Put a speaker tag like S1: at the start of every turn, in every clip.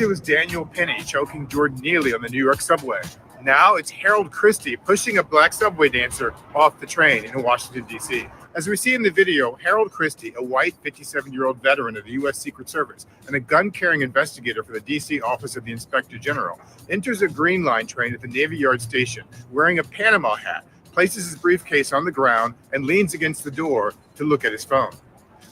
S1: First, it was Daniel Penny choking Jordan Neely on the New York subway. Now it's Harold Christie pushing a black subway dancer off the train in Washington, D.C. As we see in the video, Harold Christie, a white 57-year-old veteran of the U.S. Secret Service and a gun-carrying investigator for the D.C. Office of the Inspector General, enters a Green Line train at the Navy Yard station wearing a Panama hat, places his briefcase on the ground, and leans against the door to look at his phone.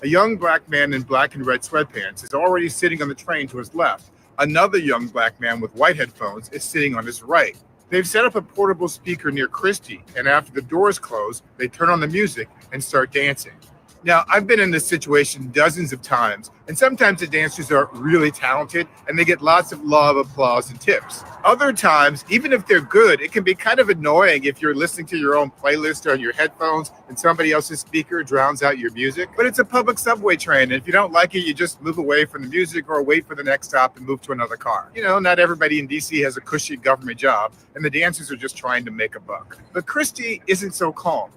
S1: A young black man in black and red sweatpants is already sitting on the train to his left. Another young black man with white headphones is sitting on his right. They've set up a portable speaker near Christie, and after the doors close, they turn on the music and start dancing. Now, I've been in this situation dozens of times, and sometimes the dancers are really talented and they get lots of love, applause, and tips. Other times, even if they're good, it can be kind of annoying if you're listening to your own playlist on your headphones and somebody else's speaker drowns out your music. But it's a public subway train, and if you don't like it, you just move away from the music or wait for the next stop and move to another car. You know, not everybody in DC has a cushy government job, and the dancers are just trying to make a buck. But Christie isn't so calm.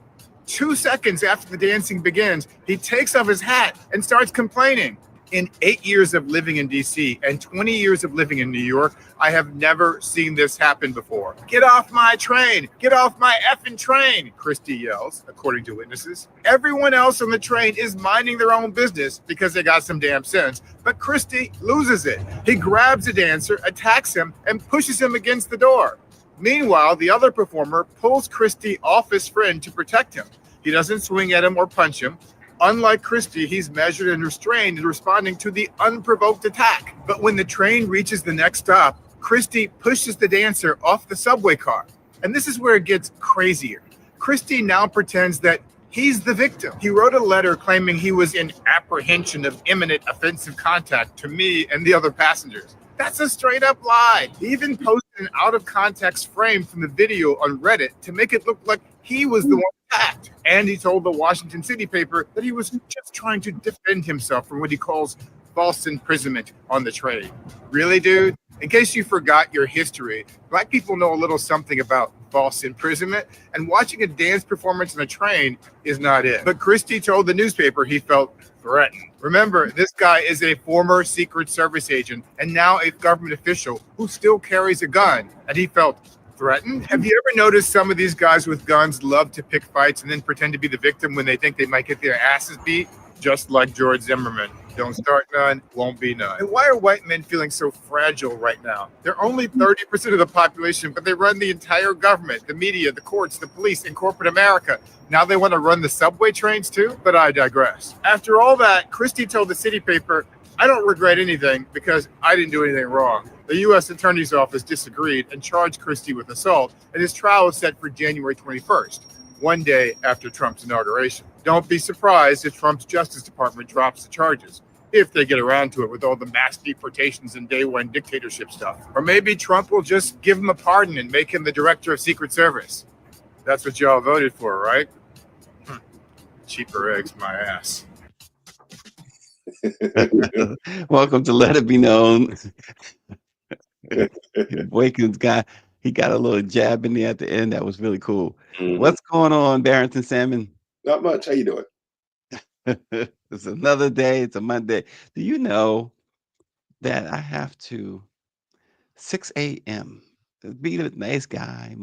S1: 2 seconds after the dancing begins, he takes off his hat and starts complaining. In 8 years of living in DC and 20 years of living in New York, I have never seen this happen before. Get off my train! Get off my effing train! Christie yells, according to witnesses. Everyone else on the train is minding their own business because they got some damn sense, but Christie loses it. He grabs a dancer, attacks him, and pushes him against the door. Meanwhile, the other performer pulls Christie off his friend to protect him. He doesn't swing at him or punch him. Unlike Christie, he's measured and restrained in responding to the unprovoked attack. But when the train reaches the next stop, Christie pushes the dancer off the subway car. And this is where it gets crazier. Christie now pretends that he's the victim. He wrote a letter claiming he was in apprehension of imminent offensive contact to me and the other passengers. That's a straight up lie. He even posted an out of context frame from the video on Reddit to make it look like he was the one attacked. And he told the Washington City paper that he was just trying to defend himself from what he calls false imprisonment on the train. Really, dude? In case you forgot your history, black people know a little something about false imprisonment, and watching a dance performance on a train is not it. But Christie told the newspaper he felt threatened. Remember, this guy is a former Secret Service agent and now a government official who still carries a gun, and he felt threatened. Have you ever noticed some of these guys with guns love to pick fights and then pretend to be the victim when they think they might get their asses beat? Just like George Zimmerman. Don't start none, won't be none. And why are white men feeling so fragile right now? They're only 30% of the population, but they run the entire government, the media, the courts, the police, and corporate America. Now they want to run the subway trains too? But I digress. After all that, Christie told the city paper, I don't regret anything because I didn't do anything wrong. The U.S. Attorney's Office disagreed and charged Christie with assault, and his trial is set for January 21st, one day after Trump's inauguration. Don't be surprised if Trump's Justice Department drops the charges, if they get around to it with all the mass deportations and day one dictatorship stuff. Or maybe Trump will just give him a pardon and make him the director of Secret Service. That's what y'all voted for, right? Cheaper eggs, my ass.
S2: Welcome to Let It Be Known. Waken's guy, he got a little jab in there at the end. That was really cool. What's going on, Barrington Salmon?
S3: Not much. How you doing?
S2: It's another day. It's a Monday. Do you know that I have to 6 a.m. be a nice guy,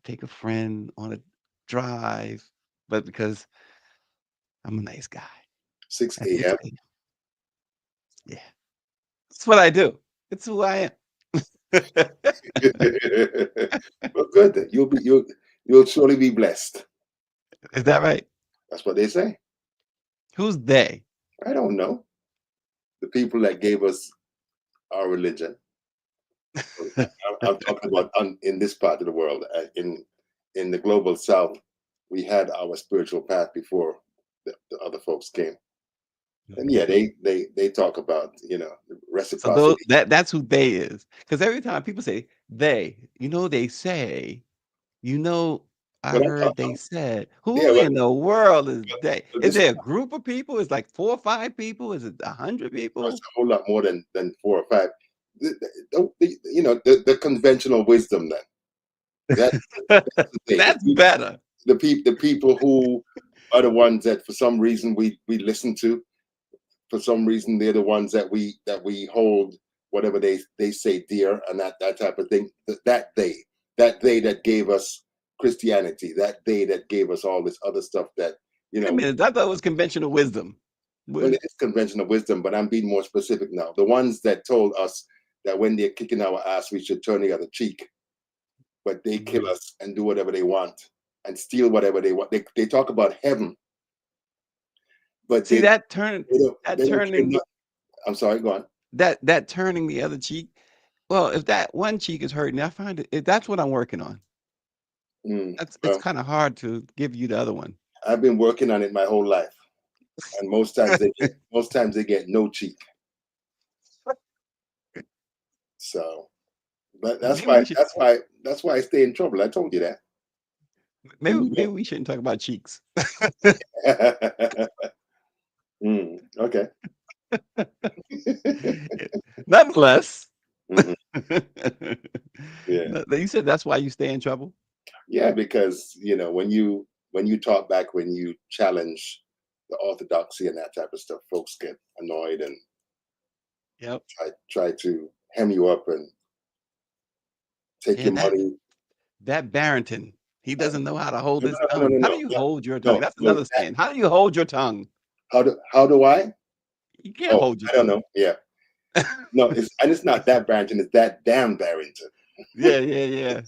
S2: take a friend on a drive, but because I'm a nice guy.
S3: 6 a.m.
S2: Yeah, that's what I do. It's who I am.
S3: Well, good. Then. You'll surely be blessed.
S2: Is that right?
S3: That's what they say.
S2: Who's they?
S3: I don't know. The people that gave us our religion. I'm talking about in this part of the world. In the global South, we had our spiritual path before the other folks came. And yeah, they talk about, reciprocity.
S2: So that's who they is. Because every time people say they, they say, I heard they said, who in the world is they? Is there a group of people? Is like 4 or 5 people? Is it 100 people?
S3: It's a whole lot more than 4 or 5. The conventional wisdom then.
S2: That's better.
S3: The people who are the ones that for some reason we listen to. For some reason, they're the ones that we hold whatever they say, dear, and that type of thing. That they that gave us Christianity, that they that gave us all this other stuff that, you
S2: Wait a
S3: know.
S2: minute, I thought it was conventional wisdom.
S3: Well, it is conventional wisdom, but I'm being more specific now. The ones that told us that when they're kicking our ass, we should turn the other cheek, but they kill us and do whatever they want and steal whatever they want. They talk about heaven, but
S2: See
S3: they
S2: that
S3: don't care
S2: turning
S3: nothing. I'm sorry, go on.
S2: that turning the other cheek. Well, if that one cheek is hurting, I find that's what I'm working on. It's
S3: Well,
S2: kind of hard to give you the other one.
S3: I've been working on it my whole life, and most times they get no cheek. So, but that's
S2: Maybe
S3: why I stay in trouble. I told you that.
S2: maybe we shouldn't talk about cheeks.
S3: Okay.
S2: Nonetheless,
S3: Yeah.
S2: You said that's why you stay in trouble.
S3: Yeah, because when you talk back, when you challenge the orthodoxy and that type of stuff, folks get annoyed and try to hem you up and take your money.
S2: That Barrington, he doesn't know how to hold his
S3: No,
S2: tongue. How do you hold your tongue? That's another saying. How do you hold your tongue?
S3: How do I?
S2: You can't hold your
S3: tongue. I don't know. Yeah. No, it's not that Barrington. It's that damn Barrington.
S2: Yeah.
S3: Yeah.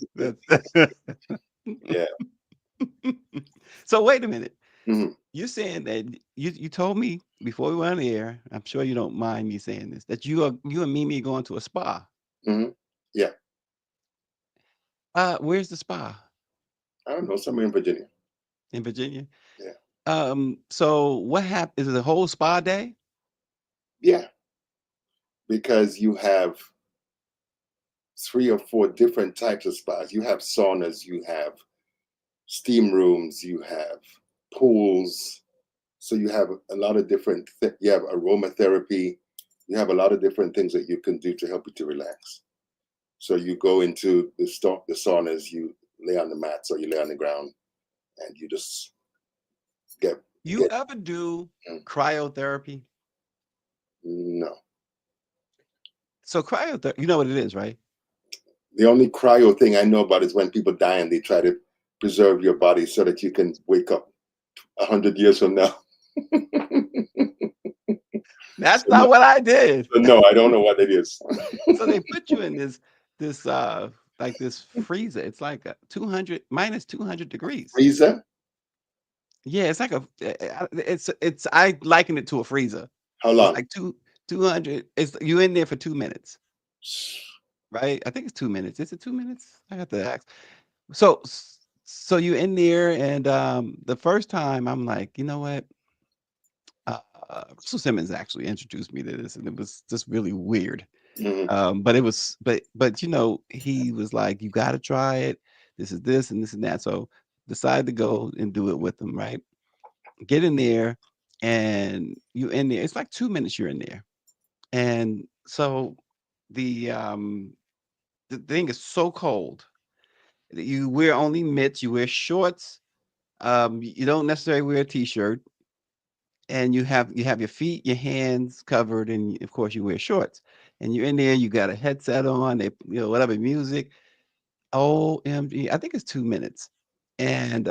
S2: So wait a minute.
S3: Mm-hmm.
S2: You're saying that you told me before we went on the air. I'm sure you don't mind me saying this. That you and Mimi going to a spa.
S3: Mm-hmm. Yeah.
S2: Where's the spa?
S3: I don't know. Somewhere in Virginia.
S2: In Virginia.
S3: Yeah.
S2: So what happened? Is it a whole spa day?
S3: Yeah. Because you have 3 or 4 different types of spas. You have saunas, you have steam rooms, you have pools. So you have a lot of different, you have aromatherapy. You have a lot of different things that you can do to help you to relax. So you go into the saunas, you lay on the mats or you lay on the ground and you just
S2: ever do cryotherapy?
S3: No.
S2: So cryotherapy, you know what it is, right?
S3: The only cryo thing I know about is when people die and they try to preserve your body so that you can wake up 100 years from now.
S2: That's not what I did.
S3: No, I don't know what it is.
S2: So they put you in this like this freezer. It's like a minus 200 degrees.
S3: Freezer?
S2: Yeah, it's like I liken it to a freezer.
S3: How long?
S2: It's like 200. It's you in there for 2 minutes. Right? I think it's 2 minutes. Is it 2 minutes? I have to ask. So you in there, and the first time I'm like, you know what? Russell Simmons actually introduced me to this, and it was just really weird.
S3: Mm-hmm.
S2: But he was like, you got to try it. This is this and this and that. So decided to go and do it with him. Right? Get in there, and you in there. It's like 2 minutes you're in there, and so the thing is so cold. You wear only mitts. You wear shorts. You don't necessarily wear a t-shirt, and you have your feet, your hands covered, and of course you wear shorts. And you're in there. You got a headset on. They whatever music. OMG, I think it's 2 minutes, and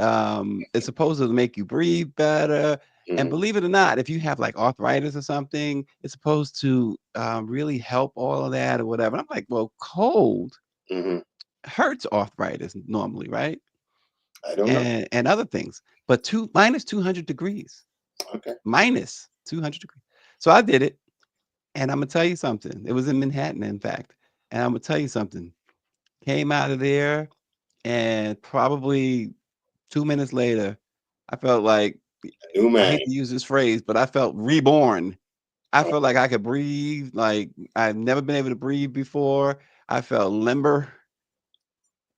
S2: it's supposed to make you breathe better. And
S3: Mm-hmm.
S2: believe it or not, if you have like arthritis or something, it's supposed to really help all of that or whatever. And I'm like, well, cold hurts arthritis normally, right?
S3: I don't know.
S2: And other things, but minus 200 degrees.
S3: Okay.
S2: Minus 200 degrees. So I did it, and I'm gonna tell you something. It was in Manhattan, in fact, and I'm gonna tell you something. Came out of there, and probably 2 minutes later, I felt like,
S3: New
S2: I
S3: man.
S2: hate to use this phrase, but I felt reborn. I felt like I could breathe like I've never been able to breathe before. I felt limber.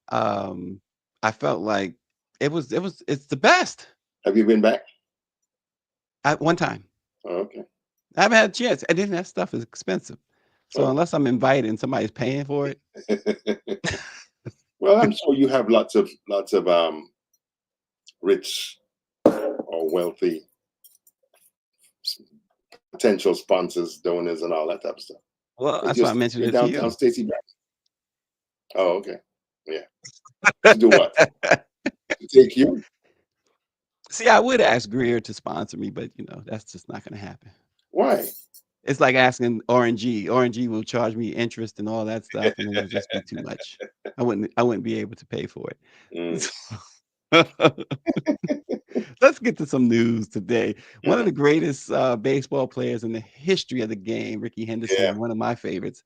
S2: I felt like it's the best.
S3: Have you been back?
S2: One time.
S3: Oh, okay.
S2: I haven't had a chance. And then that stuff is expensive. So
S3: Oh.
S2: unless I'm invited and somebody's paying for it.
S3: Well, I'm sure you have lots of rich or wealthy potential sponsors, donors, and all that type of stuff.
S2: Well,
S3: They
S2: that's why I
S3: just
S2: mentioned
S3: in
S2: it to
S3: downtown
S2: you.
S3: Stacy Back. Oh, okay. Yeah. To do what? To take you?
S2: See, I would ask Greer to sponsor me, but that's just not going to happen.
S3: Why?
S2: It's like asking RNG. RNG will charge me interest and all that stuff, and it'll just be too much. I wouldn't be able to pay for it. Let's get to some news today. One of the greatest baseball players in the history of the game, Rickey Henderson,
S3: Yeah.
S2: one of my favorites,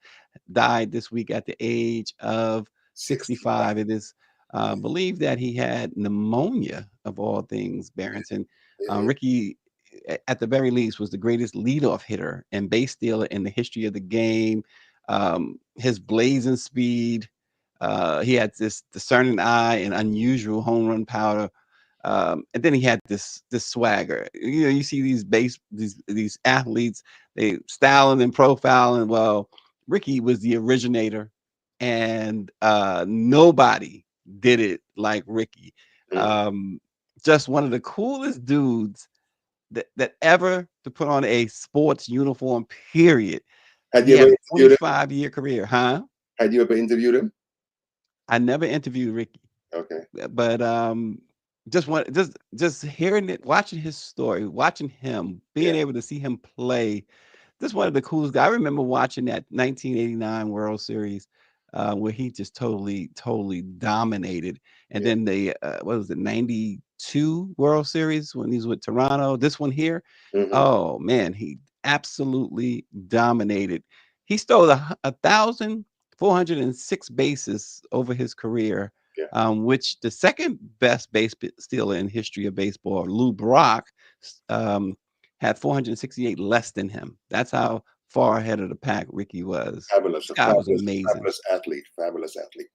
S2: died this week at the age of 65. It is believed that he had pneumonia, of all things, Barrington. Rickey, at the very least, was the greatest leadoff hitter and base stealer in the history of the game. His blazing speed, he had this discerning eye and unusual home run power. And then he had this swagger. You see these athletes, they styling and profiling. Well, Rickey was the originator, and nobody did it like Rickey. Just one of the coolest dudes that ever to put on a sports uniform, period.
S3: Had
S2: He
S3: you
S2: had
S3: ever
S2: a
S3: interviewed him?
S2: 25-year career, huh?
S3: Had you ever interviewed him?
S2: I never interviewed Rickey.
S3: Okay.
S2: But just hearing it, watching his story, watching him, being able to see him play, this one of the coolest guys. I remember watching that 1989 World Series where he just totally dominated. And then the what was it, 92 World Series when he's with Toronto, this one here. Oh man, he absolutely dominated. He stole 1,406 bases over his career, which the second best base stealer in history of baseball, Lou Brock, had 468 less than him. That's how far ahead of the pack Rickey was.
S3: Fabulous.
S2: This guy was amazing.
S3: Fabulous athlete. Fabulous athlete.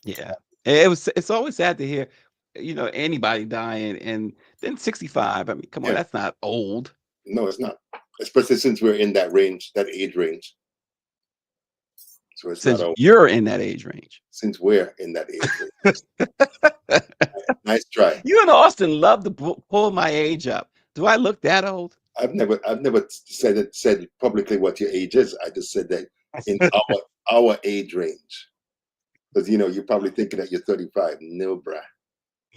S2: Yeah. It's always sad to hear, anybody dying, and then 65. I mean, come on, that's not old.
S3: No, it's not. Especially since we're in that range, that age range. So it's
S2: Since
S3: not old.
S2: you're in that age range.
S3: Since we're in that age range. Nice try.
S2: You and Austin love to pull my age up. Do I look that old?
S3: I've never said publicly what your age is. I just said that in our age range. Because you're probably thinking that you're 35. No, bruh.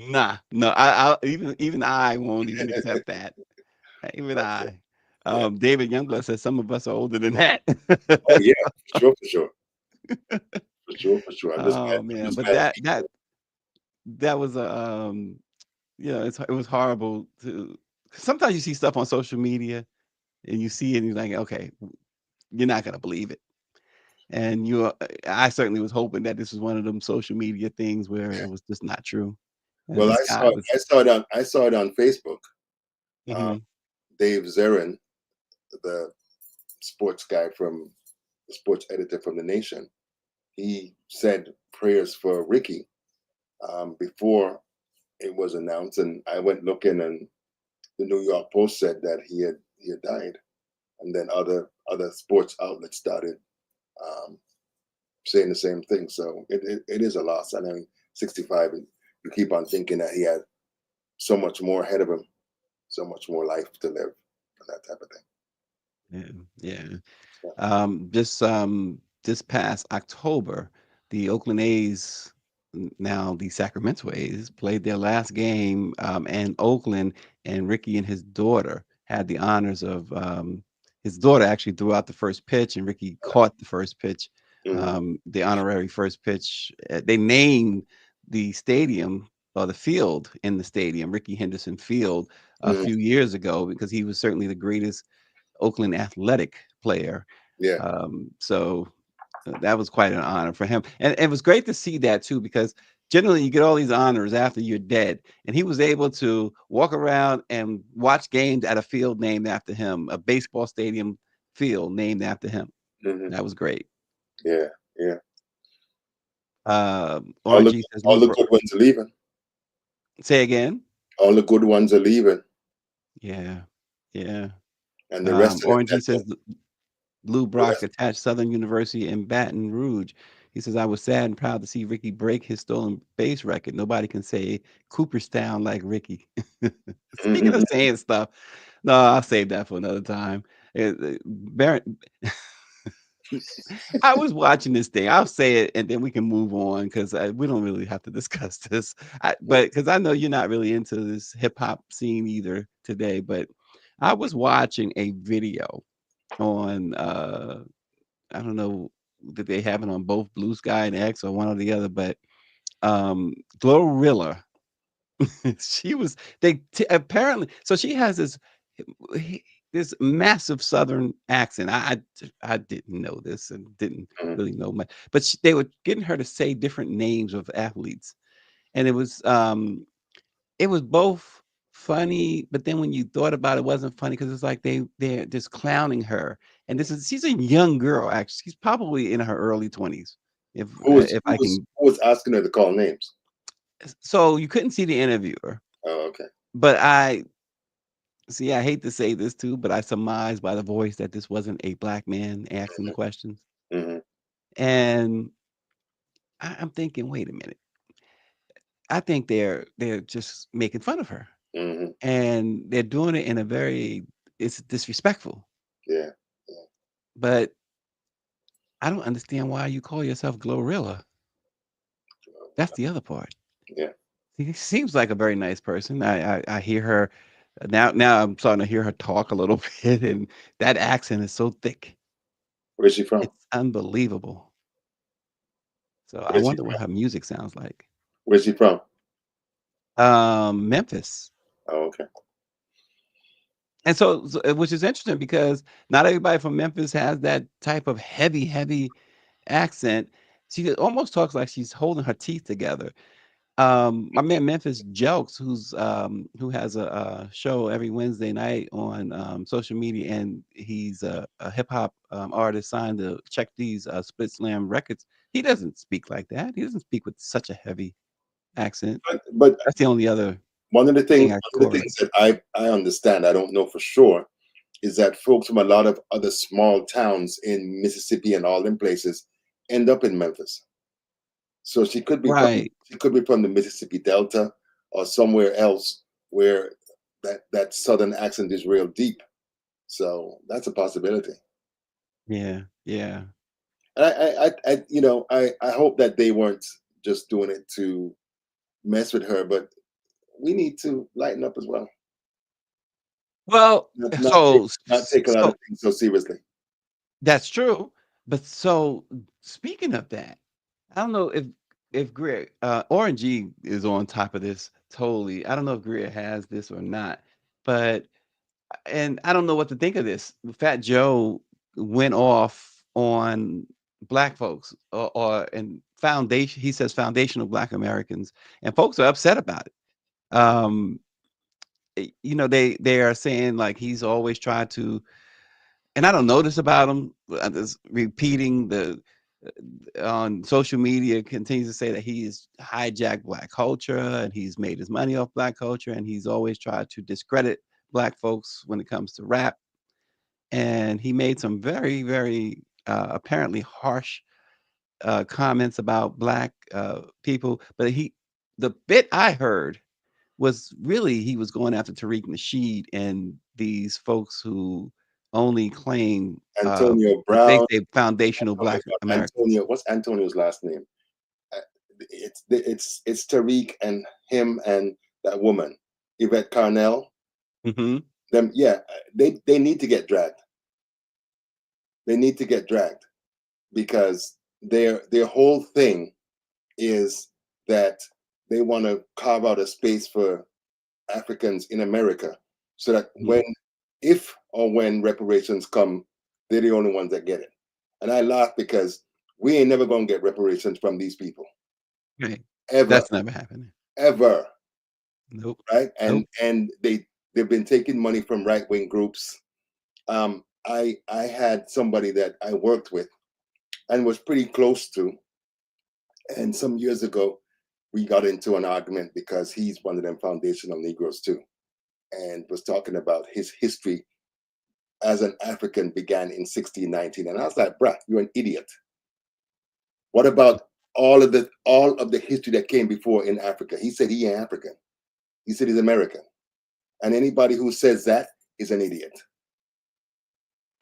S2: Nah, no. I even I won't even accept that. Even I. David Youngblood says some of us are older than that.
S3: Oh yeah, for sure. For sure.
S2: Oh man, but that was a it was horrible to. Sometimes you see stuff on social media and you see it and you're like, okay, you're not gonna believe it. And I certainly was hoping that this was one of them social media things where it was just not true. And
S3: well, I saw it on Facebook. Dave Zarin, the sports guy the sports editor from The Nation, he said prayers for Rickey before it was announced, and I went looking, and the New York Post said that he had died, and then other sports outlets started saying the same thing. So it is a loss. I mean, 65, and you keep on thinking that he had so much more ahead of him, so much more life to live, and that type of thing.
S2: This past October, the Oakland A's, now the Sacramento A's, played their last game in Oakland, and Rickey and his daughter had the honors of his daughter actually threw out the first pitch, and Rickey caught the first pitch, the honorary first pitch. They named the stadium or the field in the stadium Rickey Henderson Field a few years ago because he was certainly the greatest Oakland athletic player. So that was quite an honor for him, and it was great to see that too, because generally you get all these honors after you're dead, and he was able to walk around and watch games at a field named after him, a baseball stadium field named after him. That was great.
S3: All the good ones are leaving.
S2: Say again.
S3: All the good ones are leaving.
S2: Yeah.
S3: And the rest of
S2: Orangey says Lou Brock attached Southern University in Baton Rouge. He says, I was sad and proud to see Rickey break his stolen base record. Nobody can say Cooperstown like Rickey. Speaking of saying stuff, no, I'll save that for another time. I was watching this thing. I'll say it, and then we can move on because we don't really have to discuss this. But because I know you're not really into this hip hop scene either today. But I was watching a video on I don't know that they have it on both Blue Sky and X or one or the other, but Glorilla. She was apparently, so she has this massive Southern accent. I didn't know this and didn't
S3: Mhm.
S2: really know much, but they were getting her to say different names of athletes, and it was both funny, but then when you thought about it, it wasn't funny because it's like they're just clowning her. And she's a young girl, actually. She's probably in her early 20s. If I can.
S3: Who was asking her to call names?
S2: So you couldn't see the interviewer,
S3: Oh, okay.
S2: but I hate to say this too, but I surmised by the voice that this wasn't a black man asking the questions.
S3: Hmm.
S2: And I'm thinking, wait a minute. I think they're just making fun of her.
S3: Hmm.
S2: And they're doing it in a it's disrespectful.
S3: Yeah.
S2: But I don't understand why you call yourself Glorilla. That's the other part.
S3: Yeah.
S2: She seems like a very nice person. I hear her now. I'm starting to hear her talk a little bit, and that accent is so thick.
S3: Where's she from?
S2: It's unbelievable. So I
S3: Where's she
S2: wonder what
S3: from?
S2: her music sounds like.
S3: Where's she from?
S2: Memphis.
S3: Oh, okay.
S2: And so, which is interesting because not everybody from Memphis has that type of heavy accent. She almost talks like she's holding her teeth together. My man Memphis Jokes, who has a show every Wednesday night on social media, and he's a hip hop artist signed to Check These Split Slam Records. He doesn't speak like that. He doesn't speak with such a heavy accent.
S3: But
S2: That's the only other
S3: one of the
S2: thing I correlate.
S3: things that I understand, I don't know for sure, is that folks from a lot of other small towns in Mississippi and all them places end up in Memphis. So she could be
S2: Right.
S3: from the Mississippi Delta or somewhere else where that southern accent is real deep. So that's a possibility.
S2: Yeah. Yeah.
S3: And I hope that they weren't just doing it to mess with her, but we need to lighten up as well.
S2: Well,
S3: Not take a lot of things so seriously.
S2: that's true. But so speaking of that, I don't know if Greer Orangey is on top of this totally. I don't know if Greer has this or not, but and I don't know what to think of this. Fat Joe went off on black folks or and foundation. He says foundational black Americans, and folks are upset about it. They are saying like he's always tried to, and I don't know this about him. I'm just repeating on social media continues to say that he's hijacked black culture and he's made his money off black culture and he's always tried to discredit black folks when it comes to rap. And he made some very, very apparently harsh comments about black people. But the bit I heard was really he was going after Tariq Nasheed and these folks who only claim
S3: Antonio
S2: what they
S3: Brown.
S2: say foundational black Americans.
S3: Antonio, what's Antonio's last name? It's Tariq and him and that woman, Yvette Carnell.
S2: Mm-hmm.
S3: Them, yeah, they need to get dragged. They need to get dragged because their whole thing is that they want to carve out a space for Africans in America, so that if or when reparations come, they're the only ones that get it. And I laugh because we ain't never gonna get reparations from these people.
S2: Right.
S3: Ever.
S2: That's never happening.
S3: Ever.
S2: Nope.
S3: Right? And
S2: Nope.
S3: they've been taking money from right-wing groups. I had somebody that I worked with and was pretty close to, and some years ago we got into an argument because he's one of them foundational Negroes too, and was talking about his history as an African began in 1619. And I was like, bruh, you're an idiot. What about all of the history that came before in Africa? He said he ain't African. He said he's American. And anybody who says that is an idiot.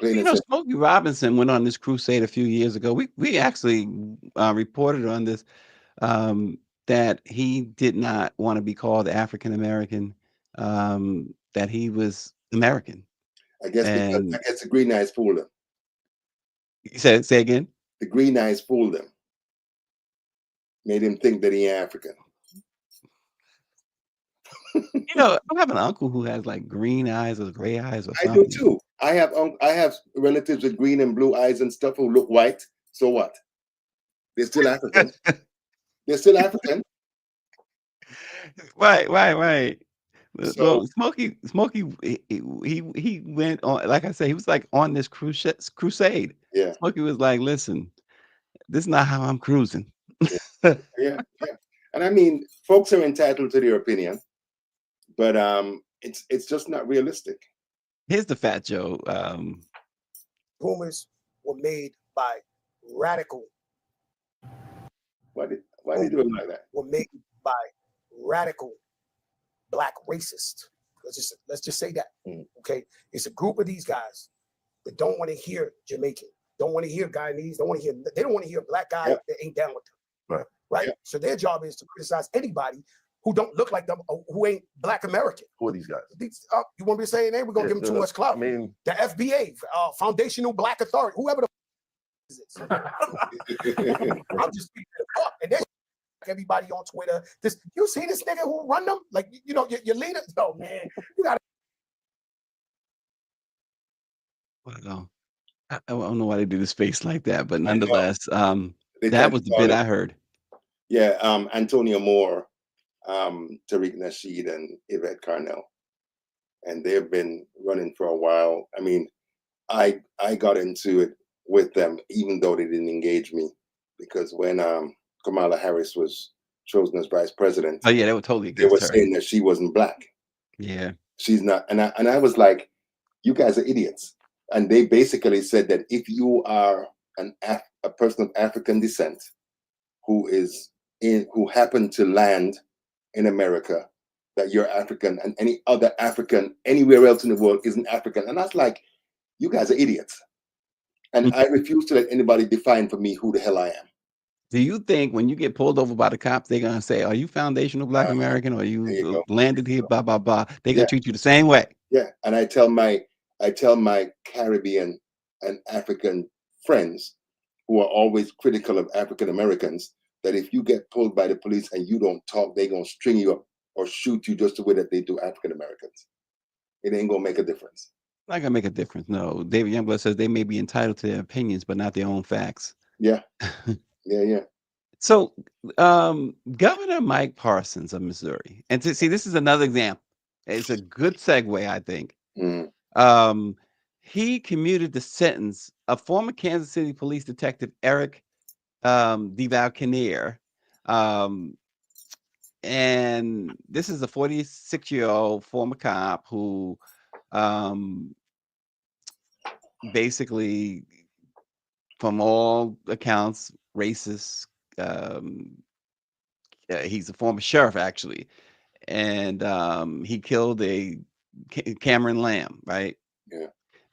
S3: Plain
S2: You
S3: and
S2: know,
S3: simple.
S2: Smokey Robinson went on this crusade a few years ago. We actually reported on this that he did not want to be called African American, that he was American.
S3: I guess
S2: And
S3: the green eyes fooled them.
S2: he said, say again.
S3: The green eyes fooled him. Made him think that he African.
S2: You know, I have an uncle who has like green eyes or gray eyes or
S3: I do
S2: something.
S3: too. I have relatives with green and blue eyes and stuff who look white. So what? They're still African. They're still African.
S2: Right.
S3: So
S2: Well, Smokey, he went on. Like I said, he was like on this crusade.
S3: yeah,
S2: Smokey was like, "Listen, this is not how I'm cruising."
S3: yeah. And I mean, folks are entitled to their opinion, but it's just not realistic.
S2: Here's the Fat Joe.
S4: Rumors were made by radical.
S3: Why did they do it like that?
S4: Were made by radical black racists. Let's just say that. Okay, it's a group of these guys that don't want to hear Jamaican, don't want to hear Guyanese, they don't want to hear a black guy that ain't down with them. Right. Yeah. So their job is to criticize anybody who don't look like them, or who ain't Black American.
S5: Who are these guys?
S4: You want me to say their name? We're gonna give them too much clout.
S5: I mean,
S4: the FBA, Foundational Black Authority, whoever the is it. I'm just speaking up, and then everybody on Twitter. You see this nigga who run them? Like, you know, your leader. Oh man, you gotta.
S2: Well, I don't know why they do this face like that, but nonetheless, that was the bit I heard.
S3: Yeah, Antonio Moore, Tariq Nasheed, and Yvette Carnell, and they've been running for a while. I mean, I got into it with them, even though they didn't engage me, because when Kamala Harris was chosen as vice president,
S2: oh yeah, they were totally against
S3: they were
S2: her.
S3: saying that she wasn't black.
S2: Yeah,
S3: she's not, and I was like, you guys are idiots. And they basically said that if you are a person of African descent who happened to land in America, that you're African, and any other African anywhere else in the world isn't African. And that's like, you guys are idiots. And I refuse to let anybody define for me who the hell I am.
S2: Do you think when you get pulled over by the cops, they're gonna say, "Are you foundational Black American, or you landed here?" Blah blah blah. They're gonna treat you the same way.
S3: Yeah, and I tell my Caribbean and African friends who are always critical of African Americans that if you get pulled by the police and you don't talk, they're gonna string you up or shoot you just the way that they do African Americans. It ain't gonna make a difference.
S2: Not gonna make a difference. No, David Youngblood says they may be entitled to their opinions, but not their own facts.
S3: Yeah. Yeah.
S2: So, Governor Mike Parsons of Missouri, and to see, this is another example. It's a good segue, I think. He commuted the sentence of former Kansas City Police Detective Eric DeValkenaere, and this is a 46-year-old former cop who basically, from all accounts, racist. He's a former sheriff, actually, and he killed a Cameron Lamb, right?
S3: Yeah.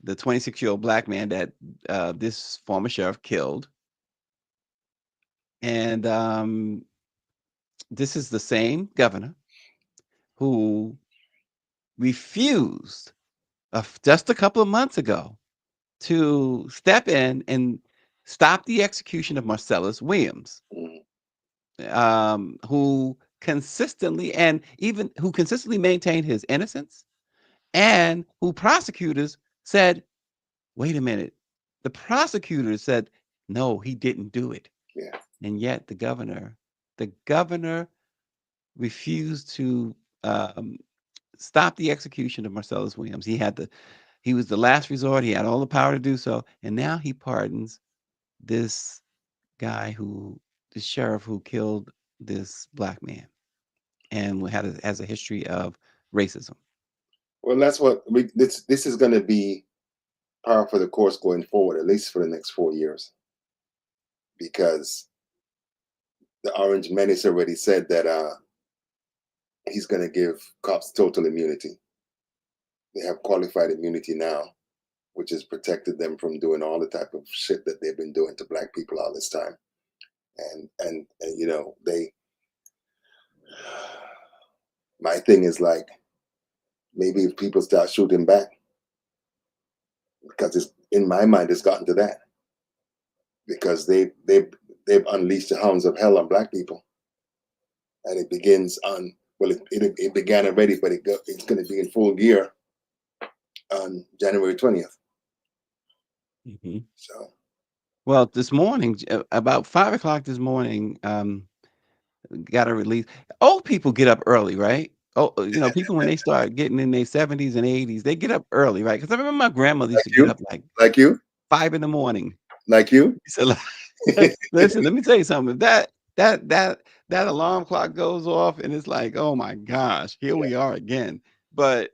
S2: The 26-year-old Black man that this former sheriff killed. And this is the same governor who refused just a couple of months ago to step in and stop the execution of Marcellus Williams, who consistently maintained his innocence, and who prosecutors said, wait a minute, the prosecutors said, no, he didn't do it.
S3: Yeah.
S2: And yet the governor refused to stop the execution of Marcellus Williams. He was the last resort. He had all the power to do so. And now he pardons this guy the sheriff who killed this Black man and has a history of racism.
S3: Well, that's what this is going to be par for the course going forward, at least for the next 4 years, because the Orange Menace already said that he's going to give cops total immunity. They have qualified immunity now, which has protected them from doing all the type of shit that they've been doing to black people all this time. And you know, my thing is like, maybe if people start shooting back, because it's, in my mind, it's gotten to that, because they've unleashed the hounds of hell on black people, and it begins on, well, it began already, but it's going to be in full gear on January 20th.
S2: Mhm.
S3: So,
S2: Well, this morning, about 5 o'clock this morning, got a release. Old people get up early, right? Oh, you know, people when they start getting in their 70s and 80s, they get up early, right? Because I remember my grandmother used to get up like
S3: like you,
S2: 5 in the morning.
S3: like you.
S2: So, like, listen, let me tell you something. If that alarm clock goes off, and it's like, oh my gosh, here we are again. But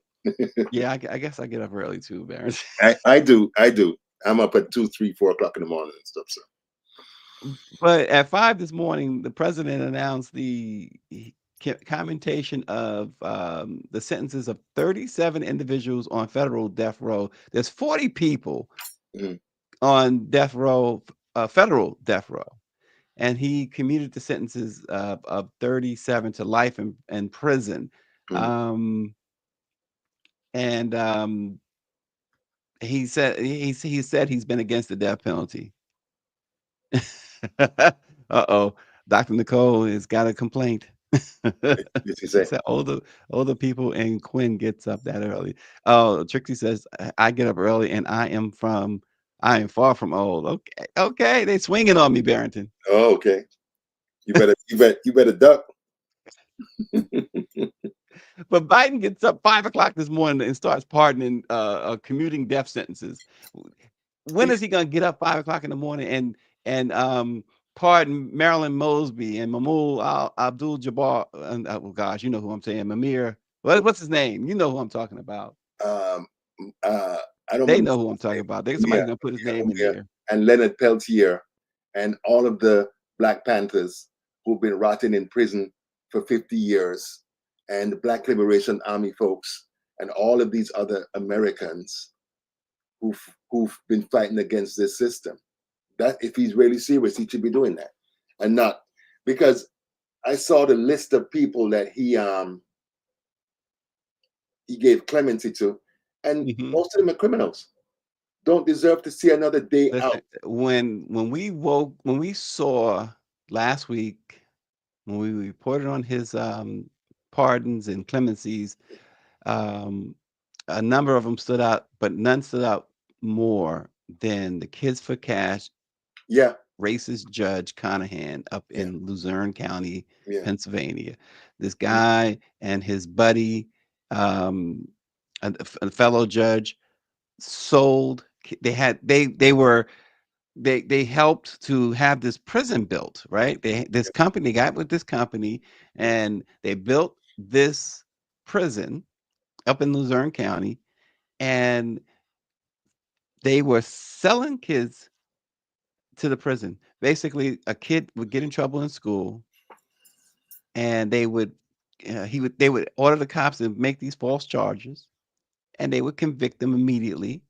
S2: yeah, I guess I get up early too, Baron.
S3: I do. I'm up at 2, 3, 4 o'clock in the morning and stuff. So,
S2: But at 5 this morning, the president announced the commutation of the sentences of 37 individuals on federal death row. There's 40 people
S3: Mhm.
S2: on death row, federal death row, and he commuted the sentences of 37 to life in prison.
S3: Mhm.
S2: And he said he's been against the death penalty. Uh-oh, Dr. Nicole has got a complaint.
S3: Yes, you say.
S2: Said older people, and Quinn gets up that early. Oh, Trixie says, I get up early and I am far from old. Okay, they swinging on me, Barrington.
S3: Oh, okay. You better duck.
S2: But Biden gets up 5 o'clock this morning and starts pardoning commuting death sentences. When is he gonna get up 5 o'clock in the morning and pardon Marilyn Mosby and Mahmoud Abdul Jabbar? Oh gosh, you know who I'm saying, Mamir. What's his name? You know who I'm talking about.
S3: Um, I don't
S2: They
S3: remember
S2: know who I'm
S3: his
S2: talking
S3: name.
S2: about. Somebody's
S3: Yeah,
S2: gonna put his name in
S3: yeah.
S2: there.
S3: And Leonard Peltier and all of the Black Panthers who've been rotting in prison for 50 years, and the Black Liberation Army folks, and all of these other Americans who've been fighting against this system. That, if he's really serious, he should be doing that, and not, because I saw the list of people that he gave clemency to, and most of them are criminals. Don't deserve to see another day out.
S2: Listen, when we saw last week, when we reported on his pardons and clemencies, a number of them stood out, but none stood out more than the Kids for Cash
S3: Yeah.
S2: racist Judge Conahan up in Luzerne County,
S3: Yeah.
S2: Pennsylvania. This guy and his buddy, a fellow judge, sold. They helped to have this prison built, right? They got with this company, and they built this prison up in Luzerne County, and they were selling kids to the prison. Basically, a kid would get in trouble in school, and they would order the cops to make these false charges, and they would convict them immediately,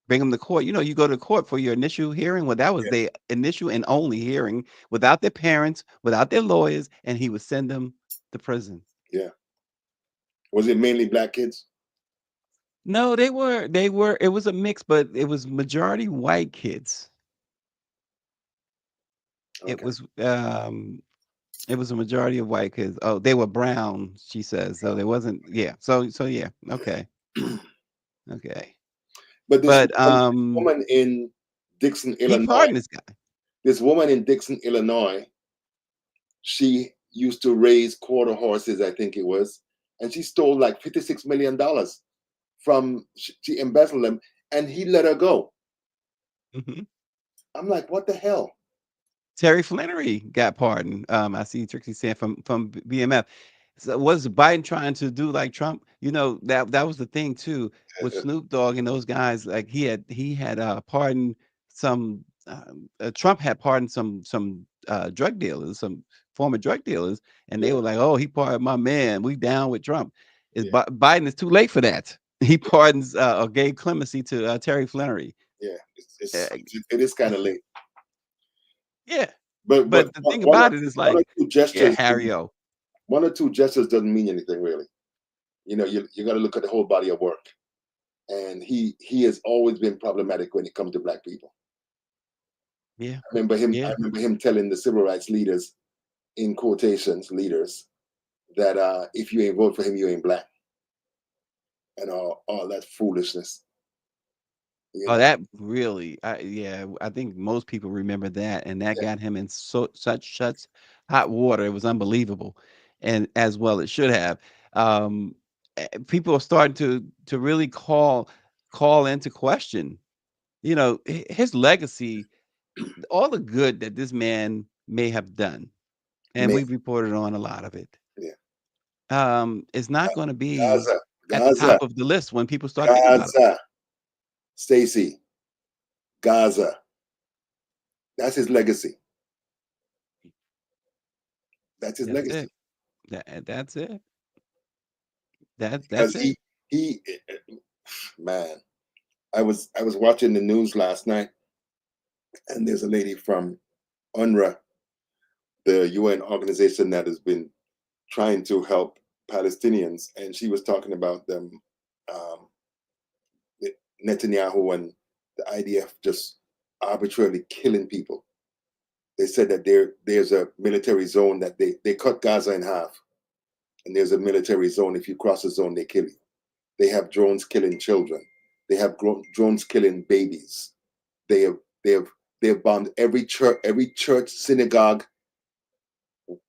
S2: bring them to court. You know, you go to court for your initial hearing. Well, that was their initial and only hearing, without their parents, without their lawyers, and he would send them to prison.
S3: Yeah. Was it mainly black kids?
S2: No, they were. It was a mix, but it was majority white kids.
S3: Okay.
S2: It was a majority of white kids. Oh, they were brown, she says. So there wasn't. Yeah. So yeah. Okay. Okay.
S3: But this
S2: But
S3: woman in Dixon,
S2: he
S3: Illinois.
S2: pardoned this guy.
S3: This woman in Dixon, Illinois. She used to raise quarter horses, I think it was, and she stole like $56 million from. She embezzled them, and he let her go. I'm like, what the hell?
S2: Terry Flannery got pardoned. I see Trixie saying from BMF. So was Biden trying to do like Trump? You know, that was the thing too with Snoop Dogg and those guys. Like he had pardoned some. Trump had pardoned some drug dealers, some former drug dealers, and they were like, "Oh, he pardoned my man. We down with Trump." Biden is too late for that. he pardons or gave clemency to Terry Flannery.
S3: Yeah,
S2: Uh,
S3: it is kind of late.
S2: yeah,
S3: But
S2: but the thing
S3: one
S2: about it is
S3: one or
S2: like,
S3: two
S2: yeah,
S3: gestures,
S2: Harry O.
S3: one or two gestures doesn't mean anything really. You know, you got to look at the whole body of work. And he has always been problematic when it comes to black people.
S2: Yeah,
S3: I remember him.
S2: yeah.
S3: I remember him telling the civil rights leaders, in quotations, leaders, that if you ain't vote for him, you ain't black, and all that foolishness. You
S2: Oh,
S3: know,
S2: that really, I think most people remember that, and that
S3: yeah,
S2: got him in such hot water. It was unbelievable, and as well it should have. Um, People are starting to really call into question, his legacy, all the good that this man may have done, and
S3: man,
S2: we've reported on a lot of it.
S3: yeah.
S2: It's not going to be
S3: Gaza,
S2: at the top
S3: Gaza,
S2: of the list when people start thinking about it.
S3: Gaza, Stacy, Gaza. That's his legacy. That's his
S2: That's
S3: legacy.
S2: it. That's it. That's
S3: Because
S2: it.
S3: he man, I was watching the news last night, and there's a lady from UNRWA, the UN organization that has been trying to help Palestinians, and she was talking about them, um, Netanyahu and the IDF just arbitrarily killing people. They said that there's a military zone that they cut Gaza in half, and there's a military zone. If you cross the zone, they kill you. They have drones killing children. They have drones killing babies. They have bombed every church, synagogue,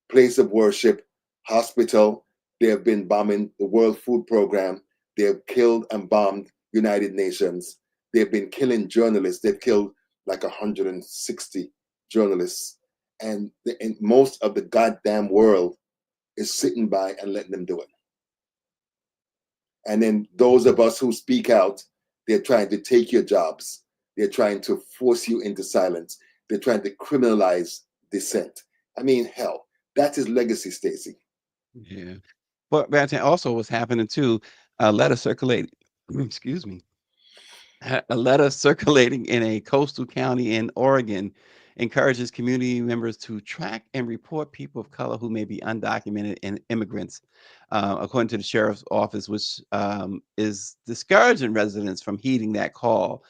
S3: place of worship, hospital. They have been bombing the World Food Program. They have killed and bombed United Nations. They've been killing journalists. They've killed like 160 journalists. And most of the goddamn world is sitting by and letting them do it. And then those of us who speak out, they're trying to take your jobs. They're trying to force you into silence. They're trying to criminalize dissent. I mean, hell, that's his legacy, Stacy.
S2: Yeah. But also what's happening too, a letter circulating, excuse me, a letter circulating in a coastal county in Oregon encourages community members to track and report people of color who may be undocumented and immigrants, according to the sheriff's office, which is discouraging residents from heeding that call.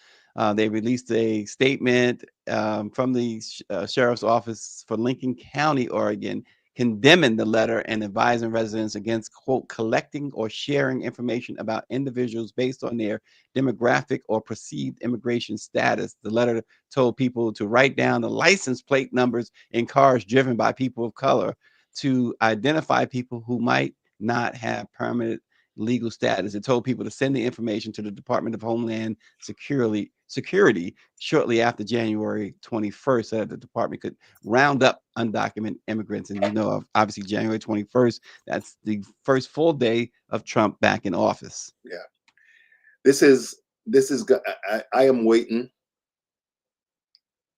S2: They released a statement from the sheriff's office for Lincoln County, Oregon, condemning the letter and advising residents against, quote, collecting or sharing information about individuals based on their demographic or perceived immigration status. The letter told people to write down the license plate numbers in cars driven by people of color to identify people who might not have permanent legal status. It told people to send the information to the Department of Homeland Security shortly after January 21st, so that the department could round up undocumented immigrants. And obviously January 21st, that's the first full day of Trump back in office.
S3: Yeah. This is I am waiting.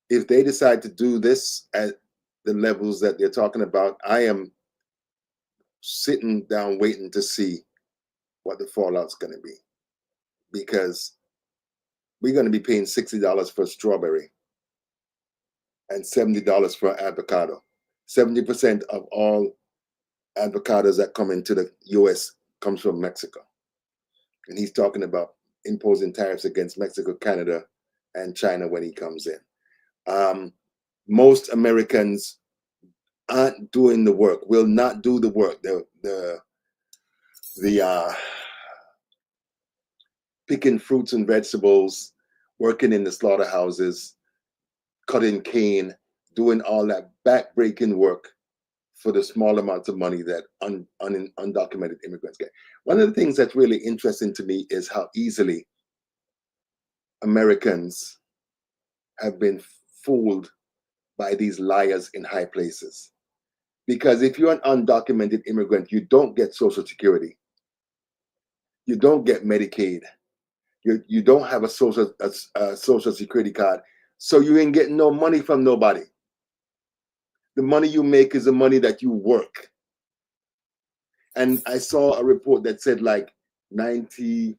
S3: If they decide to do this at the levels that they're talking about, I am sitting down waiting to see what the fallout's going to be, because we're going to be paying $60 for a strawberry and $70 for an avocado. 70% of all avocados that come into the U.S. comes from Mexico. And he's talking about imposing tariffs against Mexico, Canada, and China when he comes in. Most Americans aren't doing the work, will not do the work. The picking fruits and vegetables, working in the slaughterhouses, cutting cane, doing all that back-breaking work for the small amounts of money that undocumented immigrants get. One of the things that's really interesting to me is how easily Americans have been fooled by these liars in high places. Because if you're an undocumented immigrant, you don't get Social Security. You don't get Medicaid. You don't have a social Security card. So you ain't getting no money from nobody. The money you make is the money that you work. And I saw a report that said like 90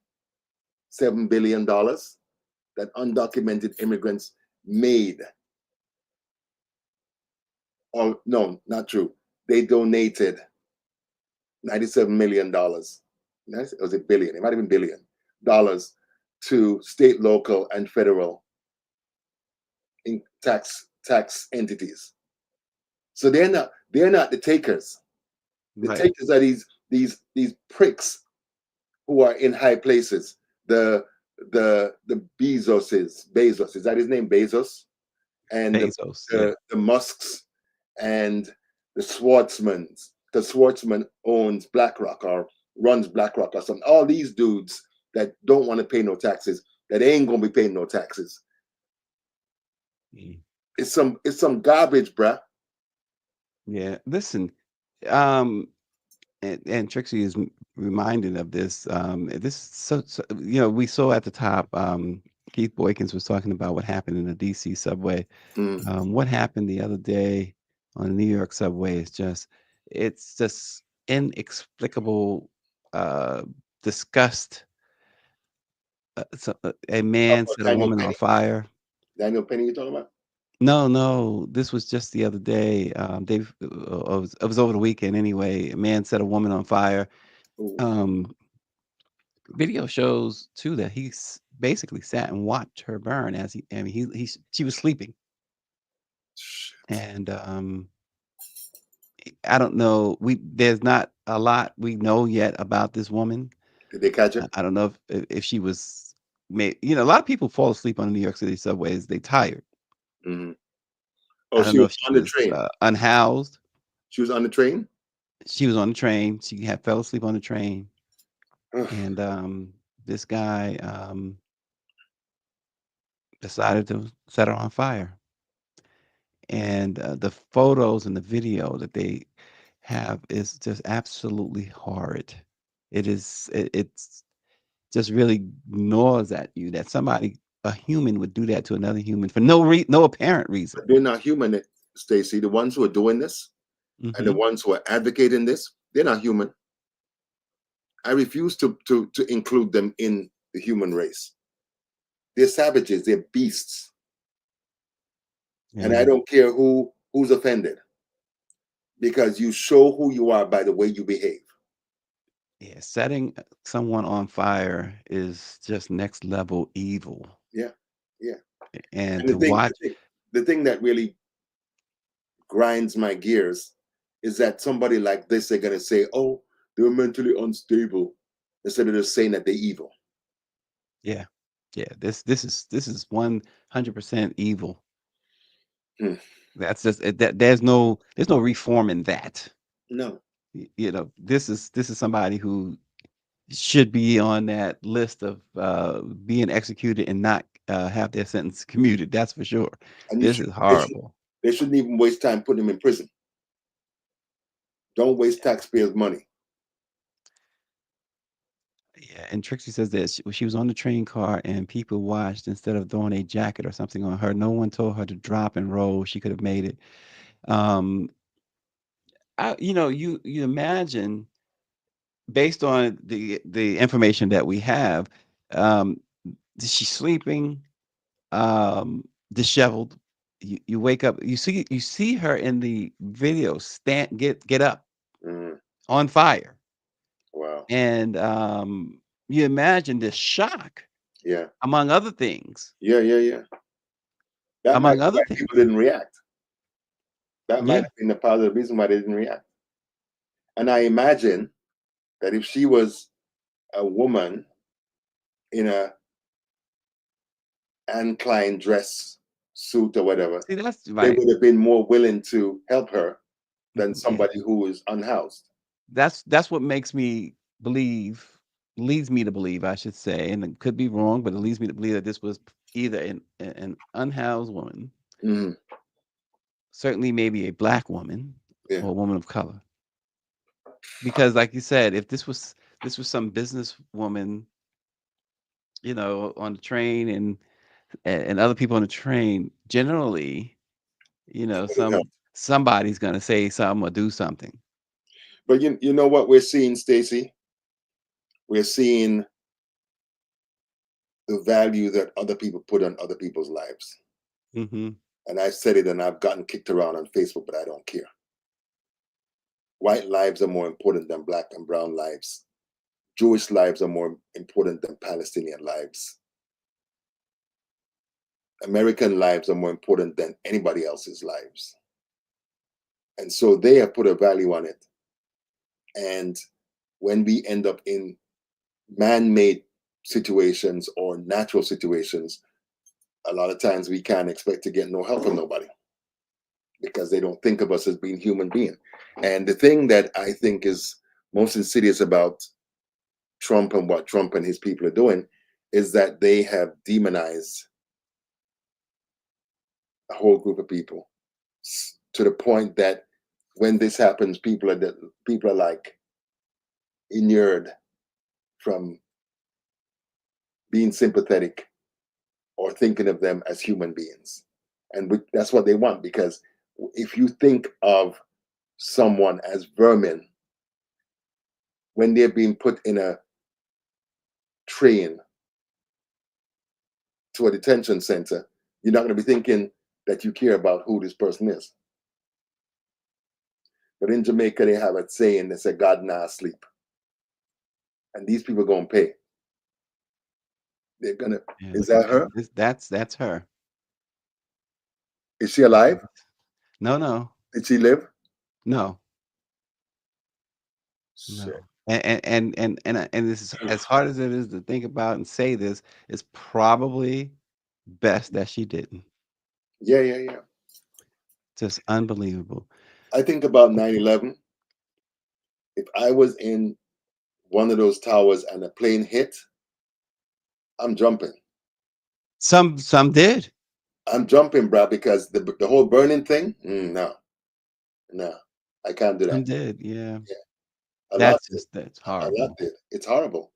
S3: $7 billion that undocumented immigrants made. Oh, no, not true. They donated $97 million. Was it billion? It might have been billion dollars to state, local, and federal in tax entities. So they're not the takers. The
S2: Right.
S3: takers are these pricks who are in high places. The Bezos, is that his name, Bezos? And
S2: Bezos. Yeah.
S3: the Musks and the Schwartzmans, because Schwartzman owns BlackRock or runs BlackRock or something. All these dudes that don't want to pay no taxes, that ain't gonna be paying no taxes.
S2: Mm.
S3: It's some garbage, bruh.
S2: Yeah. Listen, and Trixie is reminded of this. This so we saw at the top. Keith Boykins was talking about what happened in the DC subway. What happened the other day on the New York subway is it's just inexplicable disgust. A man set a
S3: Daniel
S2: woman on
S3: Penny?
S2: fire.
S3: Daniel Penny, you talking about?
S2: No, this was just the other day. Dave, it was over the weekend anyway. A man set a woman on fire.
S3: Ooh.
S2: Video shows too that basically sat and watched her burn as she was sleeping. And I don't know. There's not a lot we know yet about this woman.
S3: Did they catch her?
S2: I don't know if she was a lot of people fall asleep on the New York City subways. They tired.
S3: Mm-hmm.
S2: I
S3: Oh,
S2: don't
S3: she
S2: know
S3: was
S2: if she
S3: on the
S2: was
S3: train.
S2: unhoused.
S3: She was on the train.
S2: She was on the train. She fell asleep on the train.
S3: Ugh.
S2: And this guy decided to set her on fire. And the photos and the video that they have is just absolutely horrid. It's just really gnaws at you that a human would do that to another human for no apparent reason.
S3: But they're not human, Stacey. The ones who are doing this and the ones who are advocating this, they're not human. I refuse to include them in the human race. They're savages. They're beasts. And I don't care who's offended, because you show who you are by the way you behave.
S2: Yeah, setting someone on fire is just next level evil.
S3: Yeah.
S2: And
S3: the
S2: to
S3: thing,
S2: watch,
S3: the thing that really grinds my gears is that somebody like this, they're gonna say, "Oh, they're mentally unstable," instead of just saying that they're evil.
S2: yeah, this is 100% evil.
S3: Hmm.
S2: That's just that there's no reforming that.
S3: No.
S2: This is somebody who should be on that list of being executed and not have their sentence commuted. That's for sure.
S3: And
S2: This is horrible.
S3: They shouldn't even waste time putting him in prison. Don't waste taxpayers' money.
S2: Yeah, and Trixie says that she was on the train car and people watched instead of throwing a jacket or something on her. No one told her to drop and roll. She could have made it. You imagine, based on the information that we have, she's sleeping, disheveled. You wake up, you see her in the video get up on fire.
S3: Wow.
S2: And you imagine the shock.
S3: Yeah.
S2: Among other things.
S3: Yeah. That
S2: Among
S3: might be
S2: other
S3: why
S2: things.
S3: people didn't react. That might
S2: Yeah.
S3: have been the part of the reason why they didn't react. And I imagine that if she was a woman in a Anne Klein dress suit or whatever,
S2: See, that's
S3: they
S2: right.
S3: would have been more willing to help her than
S2: Yeah.
S3: somebody who is unhoused.
S2: That's what makes me leads me to believe, I should say, and it could be wrong, but it leads me to believe that this was either an unhoused woman, certainly maybe a black woman, or a woman of color. Because, like you said, if this was some businesswoman, on the train and other people on the train, generally, somebody's gonna say something or do something.
S3: But you know what we're seeing, Stacey? We're seeing the value that other people put on other people's lives.
S2: Mm-hmm.
S3: And I've said it and I've gotten kicked around on Facebook, but I don't care. White lives are more important than black and brown lives. Jewish lives are more important than Palestinian lives. American lives are more important than anybody else's lives. And so they have put a value on it. And when we end up in man-made situations or natural situations, a lot of times we can't expect to get no help from nobody because they don't think of us as being human beings. And the thing that I think is most insidious about Trump and what Trump and his people are doing is that they have demonized a whole group of people to the point that when this happens, people are like inured from being sympathetic or thinking of them as human beings. And that's what they want, because if you think of someone as vermin when they're being put in a train to a detention center, you're not going to be thinking that you care about who this person is. But in Jamaica, they have a saying that says, God nah sleep. And these people are going to pay. They're going to,
S2: Yeah,
S3: is
S2: look at
S3: that her?
S2: That's her.
S3: Is she alive?
S2: No.
S3: Did she live?
S2: No.
S3: Shit.
S2: And this is as hard as it is to think about and say this, it's probably best that she didn't.
S3: Yeah.
S2: Just unbelievable.
S3: I think about 9/11. If I was in one of those towers and a plane hit, I'm jumping.
S2: Some did.
S3: I'm jumping, bro, because the whole burning thing, no, I can't do
S2: Some
S3: that.
S2: did, yeah.
S3: A lot did.
S2: That's
S3: A lot
S2: horrible.
S3: did. It's horrible.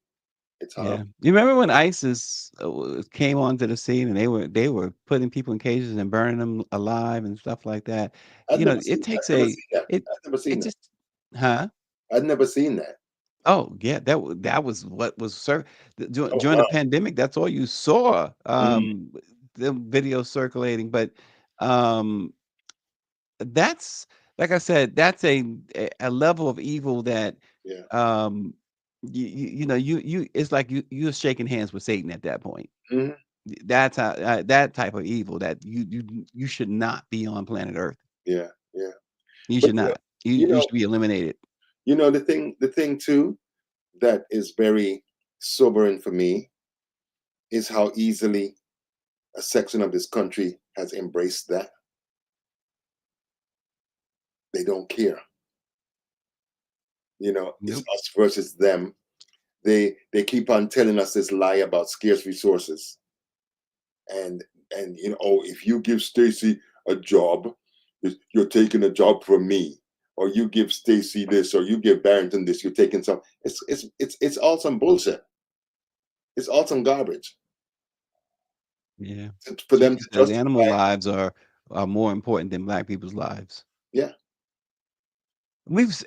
S3: It's
S2: Yeah.
S3: horrible.
S2: You remember when ISIS came onto the scene and they were putting people in cages and burning them alive and stuff like that?
S3: I'd
S2: You know,
S3: never
S2: it
S3: seen.
S2: takes
S3: I'd never seen that.
S2: it
S3: I'd never seen that.
S2: just huh?
S3: I'd never seen that.
S2: Oh yeah, that was what was
S3: Oh
S2: during the
S3: wow.
S2: pandemic. That's all you saw.
S3: Mm,
S2: The video circulating, but um, that's like I said, that's a level of evil that
S3: yeah.
S2: um, you know you it's like you're shaking hands with Satan at that point.
S3: Mhm.
S2: That's how that type of evil that you should not be on planet Earth.
S3: Yeah.
S2: You
S3: But
S2: should not.
S3: you
S2: You
S3: know,
S2: should be eliminated.
S3: the thing too that is very sobering for me is how easily a section of this country has embraced that. They don't care. It's
S2: Nope.
S3: us versus them. They keep on telling us this lie about scarce resources. And oh, if you give Stacy a job, you're taking a job from me. Or you give Stacy this, or you give Barrington this, you're taking some. It's all some bullshit. It's all some garbage.
S2: Yeah.
S3: For
S2: She
S3: them to
S2: said animal
S3: justify,
S2: lives are more important than black people's lives.
S3: yeah,